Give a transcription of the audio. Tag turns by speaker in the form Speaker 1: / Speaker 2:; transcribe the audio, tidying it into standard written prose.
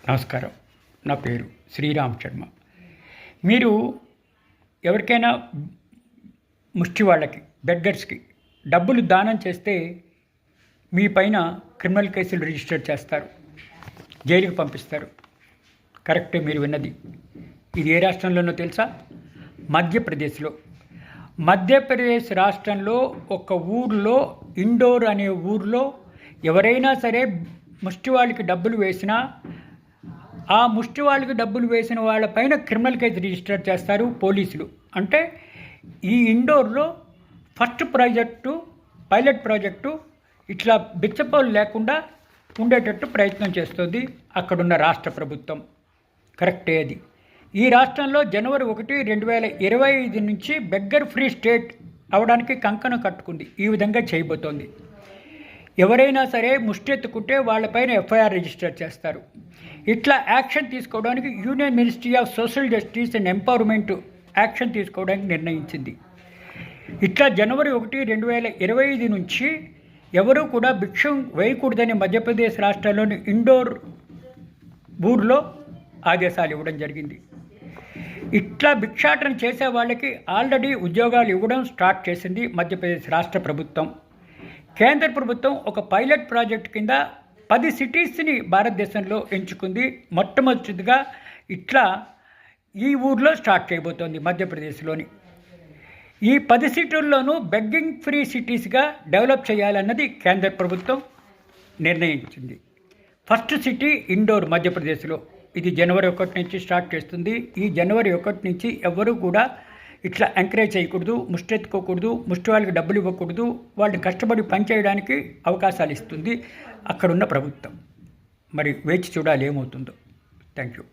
Speaker 1: నమస్కారం. నా పేరు శ్రీరామ్ శర్మ. మీరు ఎవరికైనా ముష్టి వాళ్ళకి, బెగ్గర్స్కి డబ్బులు దానం చేస్తే మీ పైన క్రిమినల్ కేసులు రిజిస్టర్ చేస్తారు, జైలుకి పంపిస్తారు. కరెక్టే మీరు విన్నది. ఇది ఏ రాష్ట్రంలోనో తెలుసా? మధ్యప్రదేశ్లో. మధ్యప్రదేశ్ రాష్ట్రంలో ఒక ఊర్లో, ఇండోర్ అనే ఊర్లో ఎవరైనా సరే ముష్టి వాళ్ళకి డబ్బులు వేసినా ఆ ముష్టి వాళ్ళకి డబ్బులు వేసిన వాళ్ళపైన క్రిమినల్ కేసు రిజిస్టర్ చేస్తారు పోలీసులు. అంటే ఈ ఇండోర్లో ఫస్ట్ పైలట్ ప్రాజెక్టు ఇట్లా బిచ్చపోలు లేకుండా ఉండేటట్టు ప్రయత్నం చేస్తుంది అక్కడున్న రాష్ట్ర ప్రభుత్వం. కరెక్టే అది. ఈ రాష్ట్రంలో జనవరి 1, 2025 నుంచి బెగ్గర్ ఫ్రీ స్టేట్ అవడానికి కంకణం కట్టుకుంది. ఈ విధంగా చేయబోతోంది. ఎవరైనా సరే ముష్టెత్తుకుంటే వాళ్ళపైన ఎఫ్ఐఆర్ రిజిస్టర్ చేస్తారు. ఇట్లా యాక్షన్ తీసుకోవడానికి union ministry of social justice and empowerment action తీసుకోవడానికి నిర్ణయించింది. ఇట్లా జనవరి 1, 2025 నుంచి ఎవరూ కూడా భిక్షం వేయకూడదని మధ్యప్రదేశ్ రాష్ట్రంలోని ఇండోర్ ఊర్లో ఆదేశాలు ఇవ్వడం జరిగింది. ఇట్లా భిక్షాటన చేసే వాళ్ళకి ఆల్రెడీ ఉద్యోగాలు ఇవ్వడం స్టార్ట్ చేసింది మధ్యప్రదేశ్ రాష్ట్ర ప్రభుత్వం. కేంద్ర ప్రభుత్వం ఒక పైలట్ ప్రాజెక్ట్ కింద 10 సిటీస్ని భారతదేశంలో ఎంచుకుంది. మొట్టమొదటిగా ఇట్లా ఈ ఊర్లో స్టార్ట్ చేయబోతోంది మధ్యప్రదేశ్లోని. ఈ 10 సిటీల్లోనూ బెగ్గింగ్ ఫ్రీ సిటీస్గా డెవలప్ చేయాలన్నది కేంద్ర ప్రభుత్వం నిర్ణయించింది. ఫస్ట్ సిటీ ఇండోర్ మధ్యప్రదేశ్లో. ఇది జనవరి 1 నుంచి స్టార్ట్ చేస్తుంది. ఈ జనవరి 1 నుంచి ఎవ్వరూ కూడా ఇట్లా ఎంకరేజ్ చేయకూడదు, ముష్టెత్తుకోకూడదు, ముష్టి వాళ్ళకి డబ్బులు ఇవ్వకూడదు, వాళ్ళు కష్టపడి పనిచేయడానికి అవకాశాలు ఇస్తుంది అక్కడున్న ప్రభుత్వం. మరి వేచి చూడాలి ఏమవుతుందో. Thank you.